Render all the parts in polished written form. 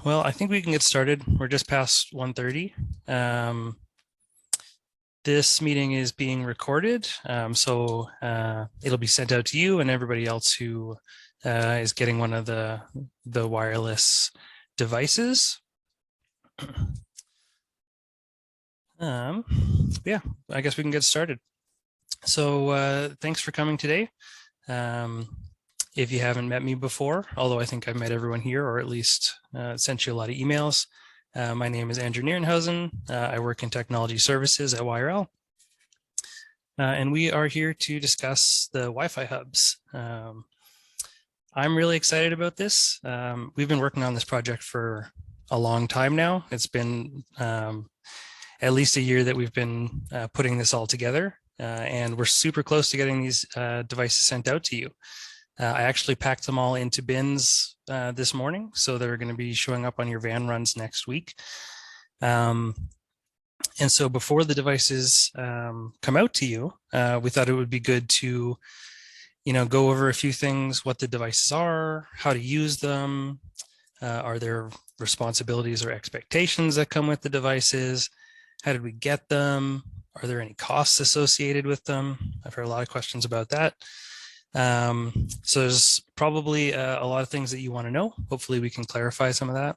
Well, I think we can get started. We're just past 1:30. This meeting is being recorded, so it'll be sent out to you and everybody else who is getting one of the wireless devices. Yeah, I guess we can get started. So thanks for coming today. If you haven't met me before, although I think I've met everyone here, or at least sent you a lot of emails. My name is Andrew Nierenhausen. I work in technology services at YRL. And we are here to discuss the Wi-Fi hubs. I'm really excited about this. We've been working on this project for a long time now. It's been at least a year that we've been putting this all together. And we're super close to getting these devices sent out to you. I actually packed them all into bins this morning, so they're going to be showing up on your van runs next week. And so before the devices come out to you, we thought it would be good to, go over a few things: what the devices are, how to use them, are there responsibilities or expectations that come with the devices, how did we get them, are there any costs associated with them? I've heard a lot of questions about that. So there's probably a lot of things that you want to know. Hopefully we can clarify some of that.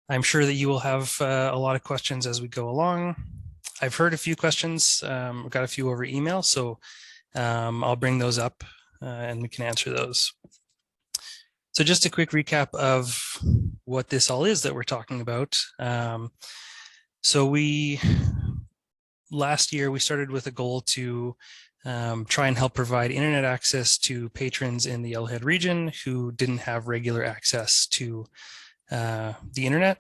I'm sure that you will have a lot of questions as we go along. I've heard a few questions. I've got a few over email, so I'll bring those up and we can answer those. So just a quick recap of what this all is that we're talking about. So last year we started with a goal to try and help provide internet access to patrons in the Yellowhead region who didn't have regular access to the internet.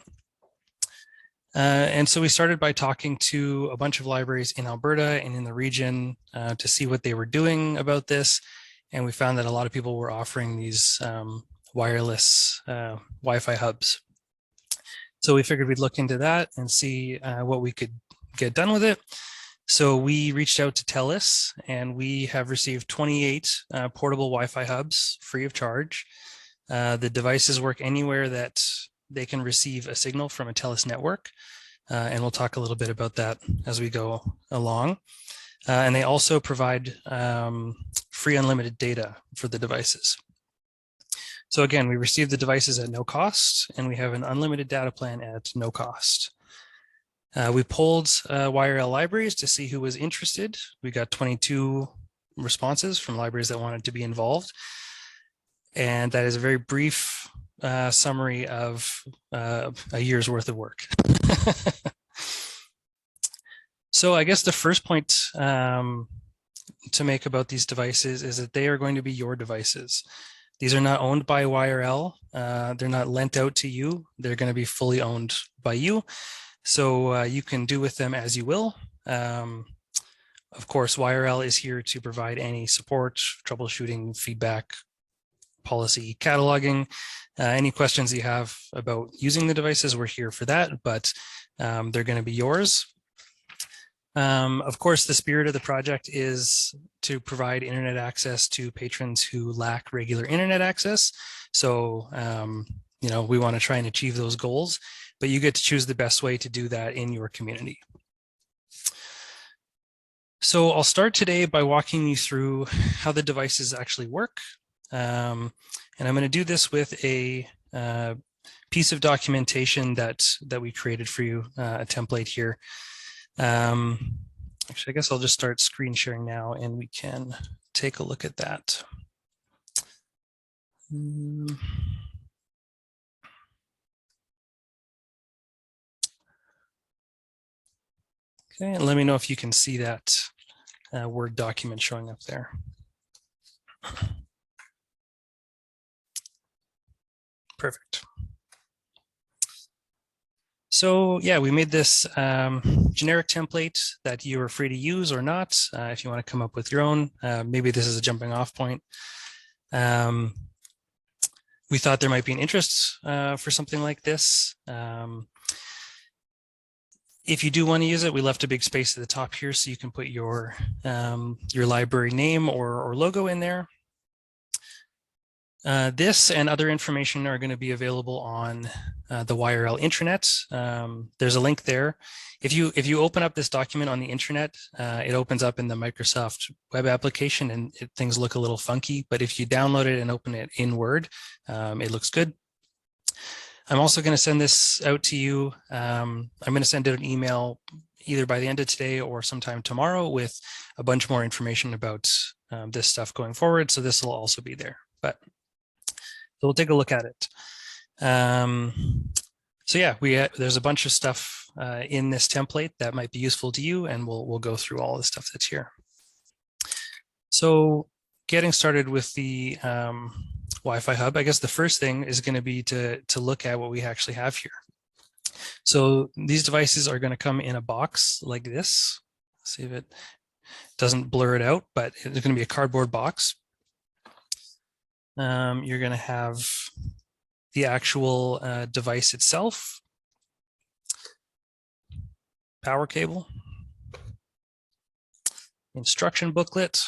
And so we started by talking to a bunch of libraries in Alberta and in the region to see what they were doing about this. And we found that a lot of people were offering these wireless Wi-Fi hubs. So we figured we'd look into that and see what we could get done with it. So we reached out to TELUS, and we have received 28 portable Wi-Fi hubs free of charge. The devices work anywhere that they can receive a signal from a TELUS network, and we'll talk a little bit about that as we go along. And they also provide free unlimited data for the devices. So again, we received the devices at no cost, and we have an unlimited data plan at no cost. We polled YRL libraries to see who was interested. We got 22 responses from libraries that wanted to be involved. And that is a very brief summary of a year's worth of work. So I guess the first point to make about these devices is that they are going to be your devices. These are not owned by YRL. They're not lent out to you. They're going to be fully owned by you. So you can do with them as you will. Of course, YRL is here to provide any support, troubleshooting, feedback, policy, cataloging. Any questions you have about using the devices, we're here for that, but they're going to be yours. Of course, the spirit of the project is to provide internet access to patrons who lack regular internet access. So, we want to try and achieve those goals, but you get to choose the best way to do that in your community. So I'll start today by walking you through how the devices actually work. And I'm going to do this with a piece of documentation that we created for you, a template here. Actually, I guess I'll just start screen sharing now and we can take a look at that. Okay, and let me know if you can see that Word document showing up there. Perfect. So yeah, we made this generic template that you are free to use or not. If you want to come up with your own, maybe this is a jumping off point. We thought there might be an interest for something like this. If you do want to use it, we left a big space at the top here so you can put your library name or logo in there. This and other information are going to be available on the YRL intranet. There's a link there. If you open up this document on the intranet, it opens up in the Microsoft web application and things look a little funky. But if you download it and open it in Word, it looks good. I'm also going to send this out to you. I'm going to send out an email either by the end of today or sometime tomorrow with a bunch more information about this stuff going forward. So this will also be there. But so we'll take a look at it. So yeah, there's a bunch of stuff in this template that might be useful to you, and we'll go through all the stuff that's here. So getting started with the Wi-Fi hub, I guess the first thing is going to be to look at what we actually have here. So these devices are going to come in a box like this. Let's see if it doesn't blur it out, but it's going to be a cardboard box. You're going to have the actual device itself, power cable, instruction booklet,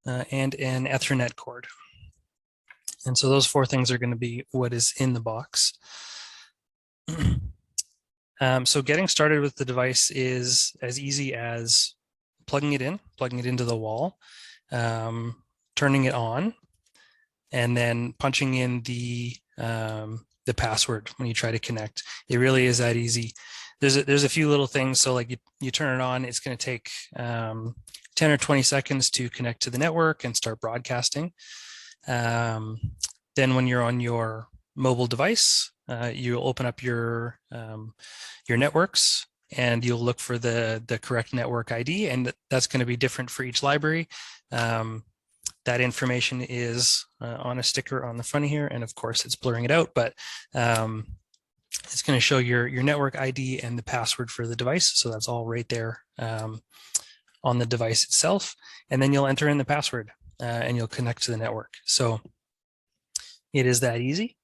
and an Ethernet cord. And so those four things are going to be what is in the box. So getting started with the device is as easy as plugging it into the wall, turning it on, and then punching in the password when you try to connect. It really is that easy. There's a few little things. So like you turn it on, it's going to take 10 or 20 seconds to connect to the network and start broadcasting. Then when you're on your mobile device, you'll open up your networks and you'll look for the correct network ID, and that's going to be different for each library. That information is on a sticker on the front here, and of course it's blurring it out, but it's going to show your network ID and the password for the device. So that's all right there on the device itself. And then you'll enter in the password and you'll connect to the network. So it is that easy.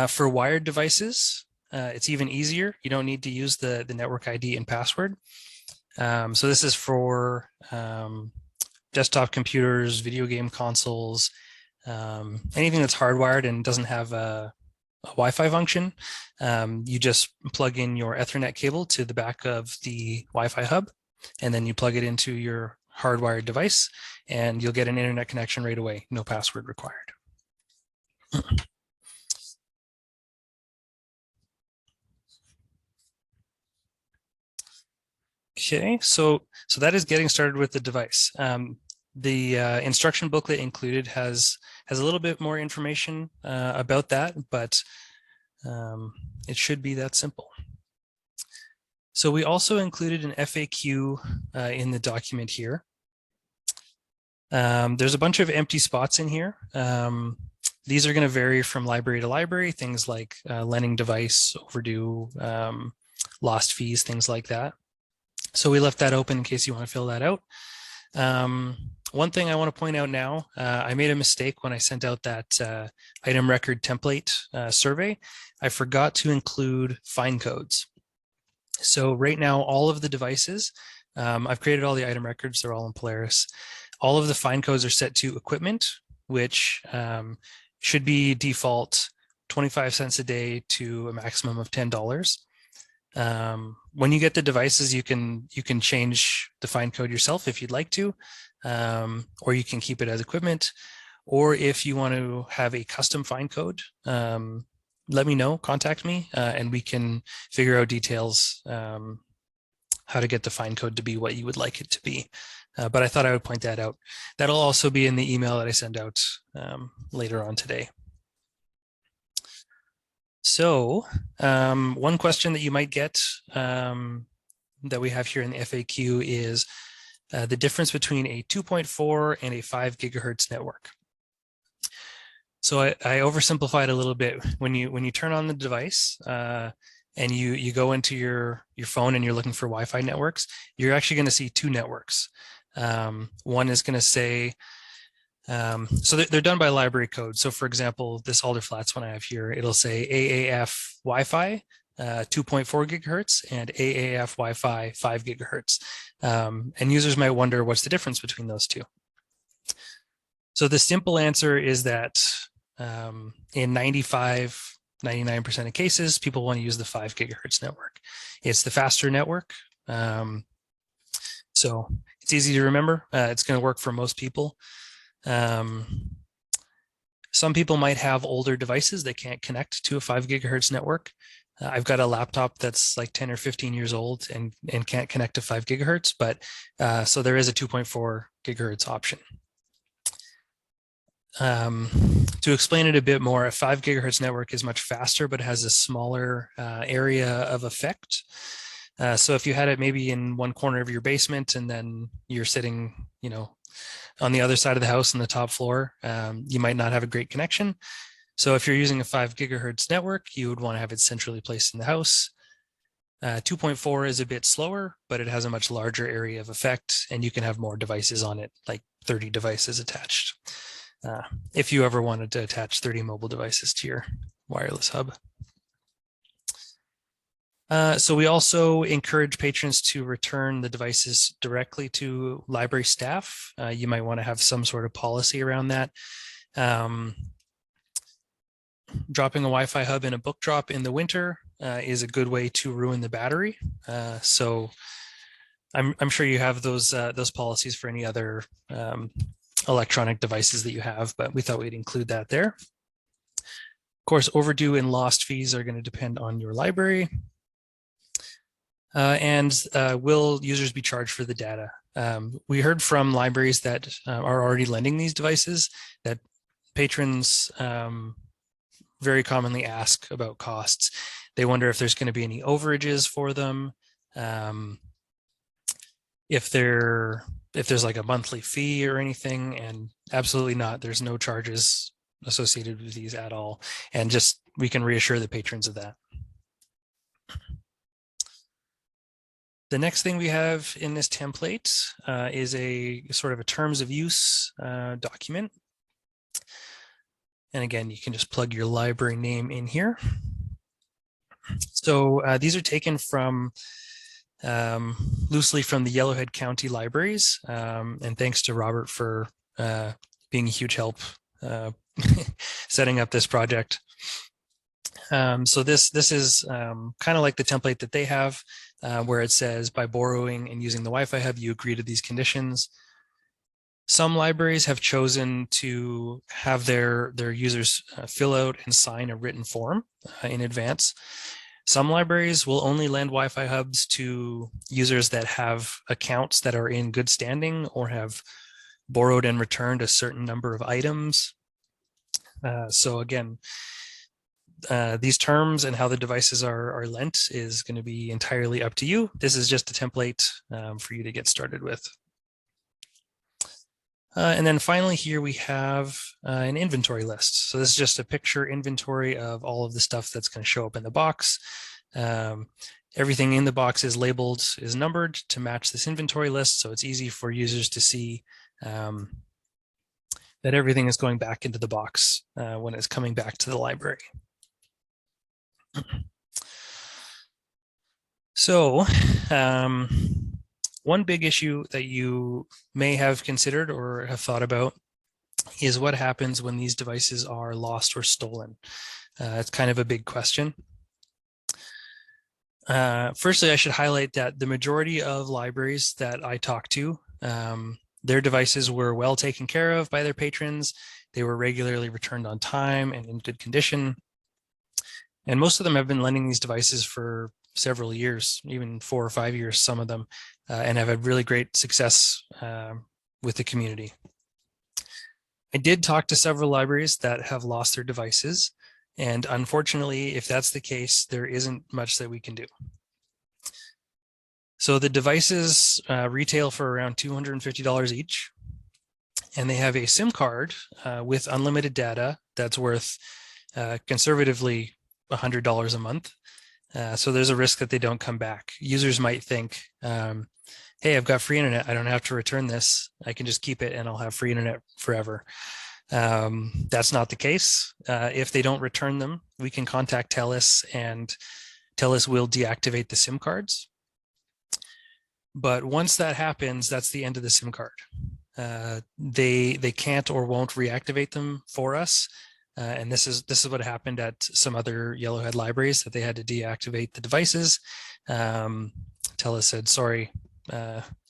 For wired devices, it's even easier. You don't need to use the network ID and password. So this is for desktop computers, video game consoles, anything that's hardwired and doesn't have a Wi-Fi function. You just plug in your Ethernet cable to the back of the Wi-Fi hub, and then you plug it into your hardwired device, and you'll get an internet connection right away. No password required. Okay, so that is getting started with the device. The instruction booklet included has a little bit more information about that, but it should be that simple. So we also included an FAQ in the document here. There's a bunch of empty spots in here. These are going to vary from library to library, things like lending device, overdue, lost fees, things like that. So we left that open in case you want to fill that out. One thing I want to point out now, I made a mistake when I sent out that item record template survey. I forgot to include fine codes. So right now, all of the devices, I've created all the item records, they're all in Polaris. All of the fine codes are set to equipment, which should be default 25 cents a day to a maximum of $10. When you get the devices, you can change the fine code yourself if you'd like to, or you can keep it as equipment. Or if you want to have a custom fine code, let me know, contact me, and we can figure out details how to get the fine code to be what you would like it to be. But I thought I would point that out. That'll also be in the email that I send out later on today. So one question that you might get that we have here in the FAQ is the difference between a 2.4 and a 5 gigahertz network. So I oversimplified a little bit. When you turn on the device and you go into your phone and you're looking for Wi-Fi networks, you're actually going to see two networks. One is going to say, so they're done by library code. So for example, this Alder Flats one I have here, it'll say AAF Wi-Fi 2.4 gigahertz and AAF Wi-Fi 5 gigahertz. And users might wonder what's the difference between those two. So the simple answer is that in 99% of cases, people want to use the 5 gigahertz network. It's the faster network. So it's easy to remember. It's going to work for most people. Some people might have older devices that can't connect to a 5 gigahertz network. I've got a laptop that's like 10 or 15 years old and can't connect to 5 gigahertz, but so there is a 2.4 gigahertz option. To explain it a bit more, a 5 gigahertz network is much faster, but has a smaller area of effect. So if you had it maybe in one corner of your basement and then you're sitting, on the other side of the house on the top floor, you might not have a great connection. So if you're using a 5 gigahertz network, you would want to have it centrally placed in the house. 2.4 is a bit slower, but it has a much larger area of effect, and you can have more devices on it, like 30 devices attached. If you ever wanted to attach 30 mobile devices to your wireless hub. So we also encourage patrons to return the devices directly to library staff. You might want to have some sort of policy around that. Dropping a Wi-Fi hub in a book drop in the winter is a good way to ruin the battery. So I'm sure you have those policies for any other electronic devices that you have, but we thought we'd include that there. Of course, overdue and lost fees are going to depend on your library. Will users be charged for the data? We heard from libraries that are already lending these devices that patrons very commonly ask about costs. They wonder if there's going to be any overages for them, if there's like a monthly fee or anything, and absolutely not. There's no charges associated with these at all, and just we can reassure the patrons of that. The next thing we have in this template is a sort of a terms of use document. And again, you can just plug your library name in here. So these are taken from loosely from the Yellowhead County Libraries. And thanks to Robert for being a huge help setting up this project. So this is kind of like the template that they have, where it says by borrowing and using the Wi-Fi hub, you agree to these conditions. Some libraries have chosen to have their users fill out and sign a written form in advance. Some libraries will only lend Wi-Fi hubs to users that have accounts that are in good standing or have borrowed and returned a certain number of items. So again, these terms and how the devices are lent is going to be entirely up to you. This is just a template for you to get started with. And then finally here we have an inventory list. So this is just a picture inventory of all of the stuff that's going to show up in the box. Everything in the box is labeled, is numbered to match this inventory list. So it's easy for users to see that everything is going back into the box when it's coming back to the library. So one big issue that you may have considered or have thought about is what happens when these devices are lost or stolen. It's kind of a big question. Firstly, I should highlight that the majority of libraries that I talk to, their devices were well taken care of by their patrons. They were regularly returned on time and in good condition. And most of them have been lending these devices for several years, even 4 or 5 years, some of them, and have had really great success with the community. I did talk to several libraries that have lost their devices, and unfortunately, if that's the case, there isn't much that we can do. So the devices retail for around $250 each, and they have a SIM card with unlimited data that's worth conservatively $100 a month. So there's a risk that they don't come back. Users might think, hey, I've got free internet. I don't have to return this. I can just keep it and I'll have free internet forever. That's not the case. If they don't return them, we can contact TELUS and TELUS will deactivate the SIM cards. But once that happens, that's the end of the SIM card. they can't or won't reactivate them for us. And this is what happened at some other Yellowhead libraries, that they had to deactivate the devices. TELUS said, sorry,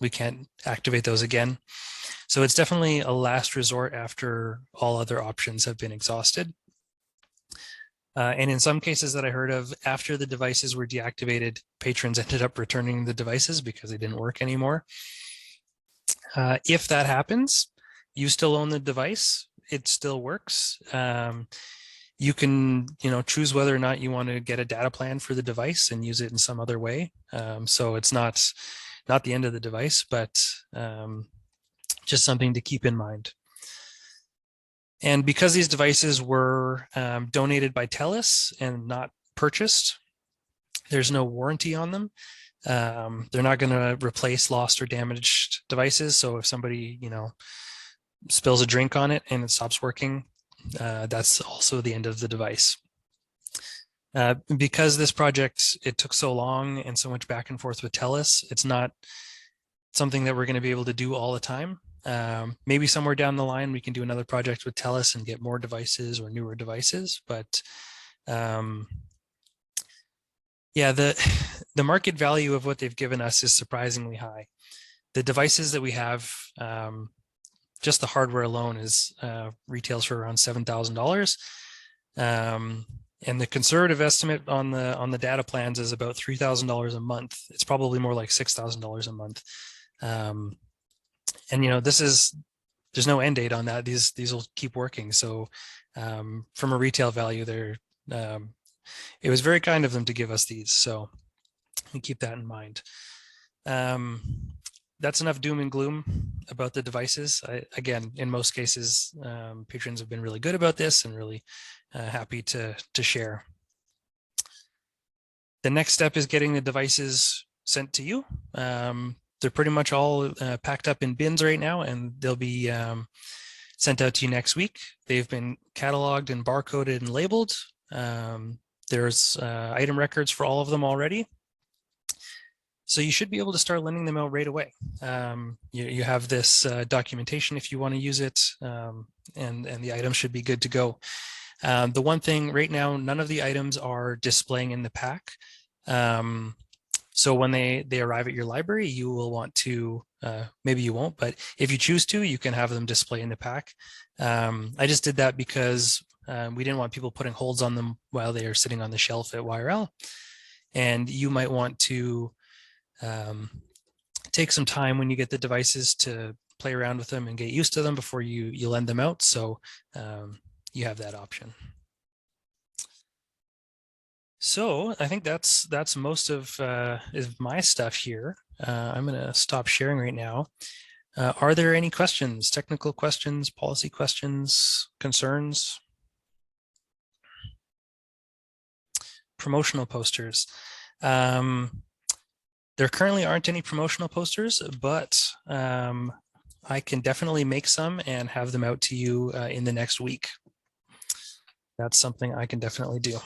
we can't activate those again. So it's definitely a last resort after all other options have been exhausted. And in some cases that I heard of, after the devices were deactivated, patrons ended up returning the devices because they didn't work anymore. If that happens, you still own the device. It still works. You can, choose whether or not you want to get a data plan for the device and use it in some other way. So it's not the end of the device, but just something to keep in mind. And because these devices were donated by TELUS and not purchased, there's no warranty on them. They're not going to replace lost or damaged devices. So if somebody, spills a drink on it and it stops working, that's also the end of the device. Because this project, it took so long and so much back and forth with TELUS, it's not something that we're going to be able to do all the time. Maybe somewhere down the line, we can do another project with TELUS and get more devices or newer devices. But yeah, the market value of what they've given us is surprisingly high. The devices that we have, just the hardware alone is retails for around $7,000. And the conservative estimate on the data plans is about $3,000 a month. It's probably more like $6,000 a month. And there's no end date on that. These will keep working. So from a retail value, it was very kind of them to give us these. So we keep that in mind. That's enough doom and gloom about the devices. Again, in most cases, patrons have been really good about this and really happy to share. The next step is getting the devices sent to you. They're pretty much all packed up in bins right now, and they'll be sent out to you next week. They've been cataloged and barcoded and labeled. There's item records for all of them already. So you should be able to start lending them out right away. You have this documentation if you want to use it, and the items should be good to go. The one thing right now, none of the items are displaying in the pack. So when they arrive at your library, you will want to, maybe you won't, but if you choose to, you can have them display in the pack. I just did that because we didn't want people putting holds on them while they are sitting on the shelf at YRL. And you might want to take some time when you get the devices to play around with them and get used to them before you lend them out. So you have that option. So I think that's most of my stuff here. I'm going to stop sharing right now. Are there any questions, technical questions, policy questions, concerns? Promotional posters. There currently aren't any promotional posters, but I can definitely make some and have them out to you in the next week. That's something I can definitely do.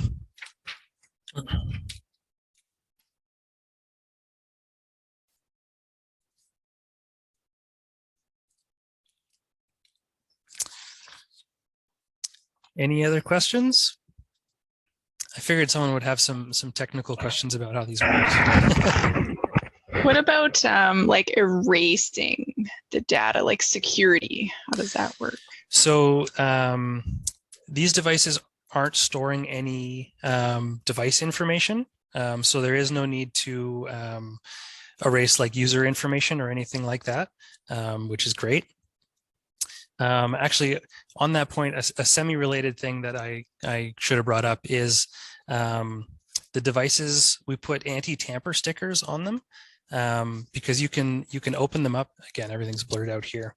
Any other questions? I figured someone would have some technical questions about how these work. What about like erasing the data, like security? How does that work? So these devices aren't storing any device information. So there is no need to erase like user information or anything like that, which is great. Actually, on that point, a semi-related thing that I should have brought up is the devices, we put anti-tamper stickers on them because you can open them up. Again, everything's blurred out here.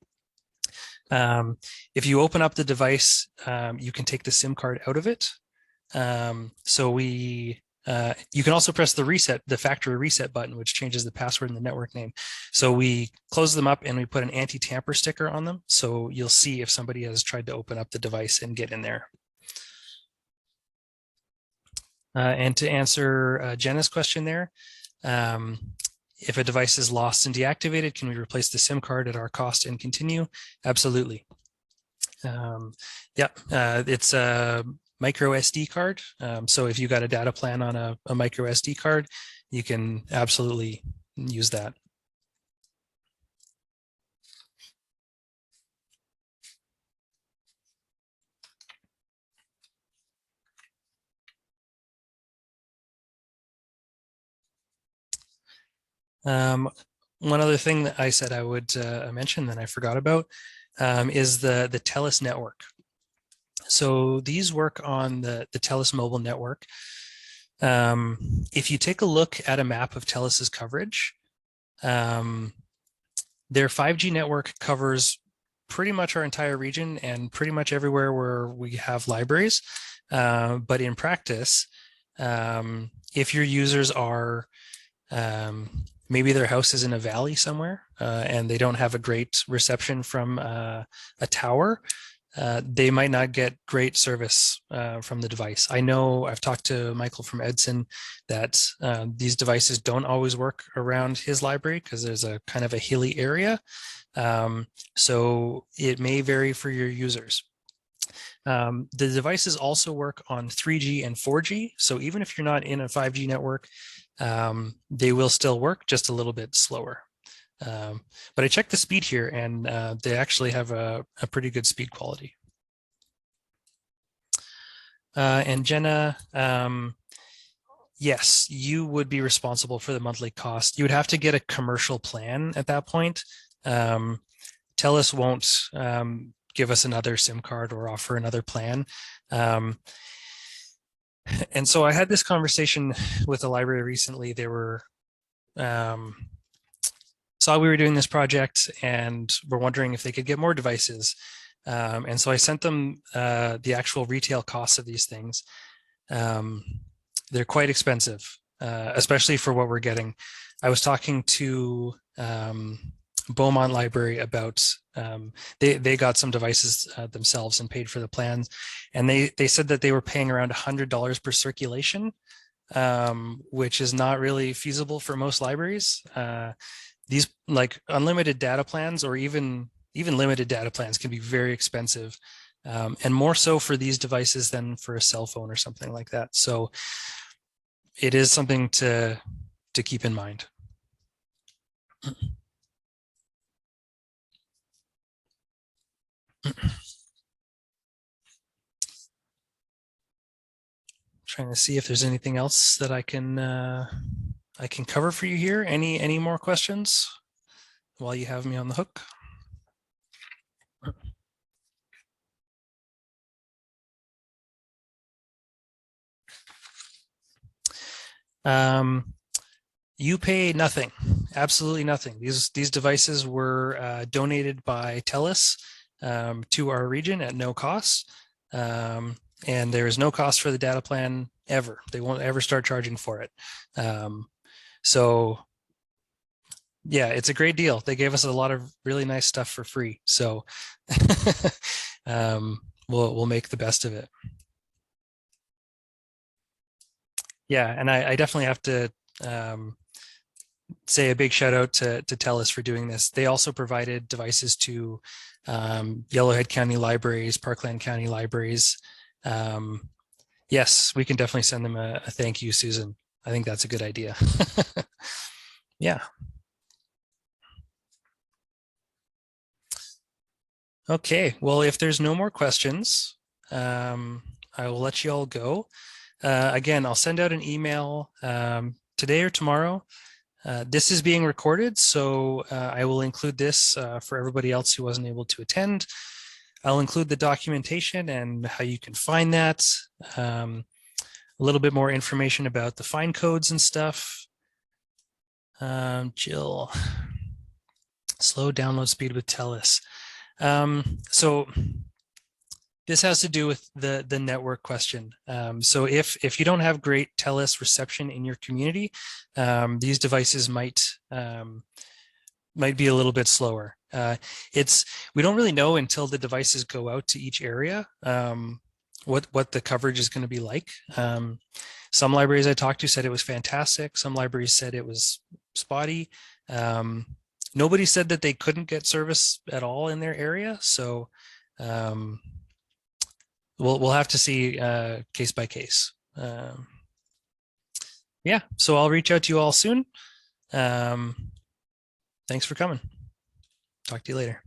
If you open up the device, you can take the SIM card out of it. So you can also press the factory reset button, which changes the password and the network name. So we close them up and we put an anti-tamper sticker on them. So you'll see if somebody has tried to open up the device and get in there. And to answer Jenna's question there, If a device is lost and deactivated, can we replace the SIM card at our cost and continue? Absolutely. It's a micro SD card. So if you got a data plan on a micro SD card, you can absolutely use that. One other thing that I said I would mention that I forgot about is the TELUS network. So these work on the TELUS mobile network. If you take a look at a map of TELUS's coverage, their 5G network covers pretty much our entire region and pretty much everywhere where we have libraries. But in practice, if your users are maybe their house is in a valley somewhere and they don't have a great reception from a tower, they might not get great service from the device. I know I've talked to Michael from Edson that these devices don't always work around his library because there's a kind of a hilly area. So it may vary for your users. The devices also work on 3G and 4G. So even if you're not in a 5G network, they will still work just a little bit slower. But I checked the speed here and they actually have a pretty good speed quality. And Jenna, yes, you would be responsible for the monthly cost. You would have to get a commercial plan at that point. TELUS won't give us another SIM card or offer another plan. And so I had this conversation with the library recently. They were saw we were doing this project and were wondering if they could get more devices. And so I sent them the actual retail costs of these things. They're quite expensive, especially for what we're getting. I was talking to Beaumont Library about they got some devices themselves and paid for the plans, and they said that they were paying around $100 per circulation, which is not really feasible for most libraries. These like unlimited data plans or even limited data plans can be very expensive, and more so for these devices than for a cell phone or something like that. So it is something to keep in mind. Trying to see if there's anything else that I can cover for you here. Any more questions while you have me on the hook? You pay nothing, absolutely nothing. These devices were donated by TELUS to our region at no cost. And there is no cost for the data plan ever. They won't ever start charging for it. So yeah, it's a great deal. They gave us a lot of really nice stuff for free. So we'll make the best of it. Yeah, and I definitely have to say a big shout out to TELUS for doing this. They also provided devices to Yellowhead County Libraries, Parkland County Libraries. Yes, we can definitely send them a thank you, Susan. I think that's a good idea. Yeah. Okay, well, if there's no more questions, I will let you all go. Again, I'll send out an email today or tomorrow. This is being recorded, so I will include this for everybody else who wasn't able to attend. I'll include the documentation and how you can find that. A little bit more information about the fine codes and stuff. Jill, slow download speed with TELUS. So this has to do with the network question. So if you don't have great TELUS reception in your community, these devices might be a little bit slower. We don't really know until the devices go out to each area what the coverage is going to be like. Some libraries I talked to said it was fantastic. Some libraries said it was spotty. Nobody said that they couldn't get service at all in their area. So we'll have to see case by case. Yeah, so I'll reach out to you all soon. Thanks for coming. Talk to you later.